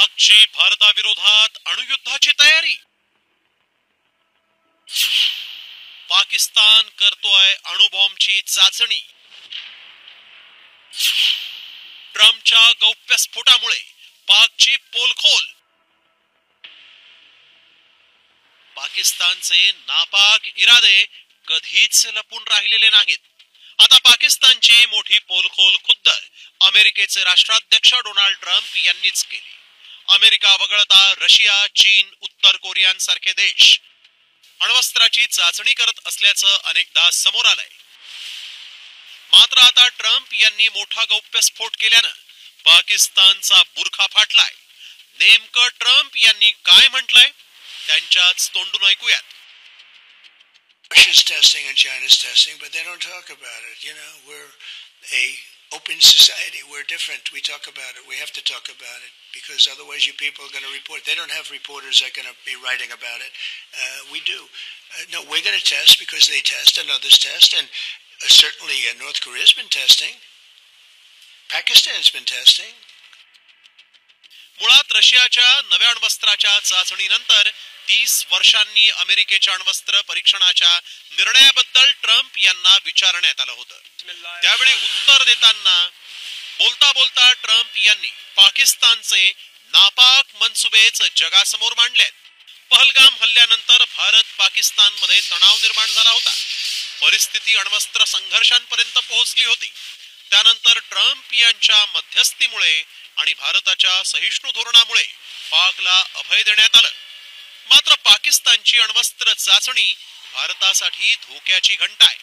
पाकची भारताविरोधात अणुयुद्धाची तयारी. पाकिस्तान करतोय अणुबॉम्बची चाचणी. ट्रम्पच्या गौप्यस्फोटामुळे पाकची पोलखोल. पाकिस्तानचे नापाक इरादे कधीच लपून राहिलेले नाहीत. आता पाकिस्तानची मोठी पोलखोल खुद्द अमेरिकेचे राष्ट्राध्यक्ष डोनाल्ड ट्रम्प यांनीच केली. अमेरिका वगळता रशिया, चीन, उत्तर कोरियासारखे देश अण्वस्त्राची चाचणी करत असल्याचं अनेकदा समोर आलंय. मात्र आता ट्रम्प यांनी मोठा गौप्यस्फोट केल्यानं पाकिस्तानचा बुरखा फाटलाय. नेमकं ट्रम्प यांनी काय म्हटलंय त्यांच्याच तोंडून ऐकूयात. Russia's testing and China's testing, but they don't talk about it. You know, we're a open society. We're different. We talk about it. We have to talk about it because otherwise you people are going to report. They don't have reporters that are going to be writing about it. We do. No, we're going to test because they test and others test. And certainly North Korea's been testing. Pakistan's been testing. मुळात रशियाच्या नव्या अण्वस्त्राच्या चाचणीनंतर 30 वर्षांनी अमेरिकेच्या अण्वस्त्र परीक्षणाच्या निर्णयाबद्दल Trump यांना विचारण्यात आलं होतं. त्यावेळी उत्तर देताना बोलता बोलता ट्रम्प यांनी पाकिस्तानचे नापाक मनसुबेच जगासमोर मांडलेत. पहलगाम हल्ल्यानंतर भारत पाकिस्तानमध्ये तणाव निर्माण झाला होता. परिस्थिती अण्वस्त्र संघर्षांपर्यंत पोहोचली होती. त्यानंतर ट्रम्प यांच्या मध्यस्थीमुळे आणि भारताच्या सहिष्णू धोरणामुळे पाकला अभय देण्यात आलं. मात्र पाकिस्तानची अण्वस्त्र चाचणी भारतासाठी धोक्याची घंटा आहे.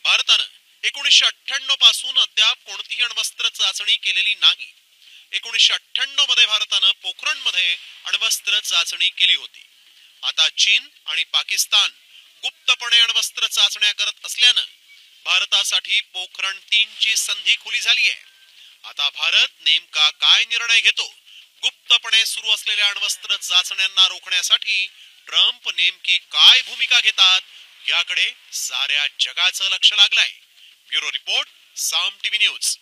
भारतानं 1998 पासून अद्याप कोणतीही अण्वस्त्र चाचणी केलेली नाही. 1998 मध्ये भारतानं पोखरणमध्ये अण्वस्त्र चाचणी केली होती. आता चीन आणि पाकिस्तान गुप्तपणे अण्वस्त्र चाचण्या करत असल्यानं भारतासाठी पोखरण 3 ची संधी खुली झाली आहे. आता भारत नेमका काय निर्णय घेतो? गुप्तपणे सुरू असलेल्या अण्वस्त्र चाचण्यांना रोखण्यासाठी ट्रम्प नेमकी काय भूमिका घेतात याकडे साऱ्या जगाचं लक्ष लागलंय. ब्युरो रिपोर्ट, साम टीव्ही न्यूज.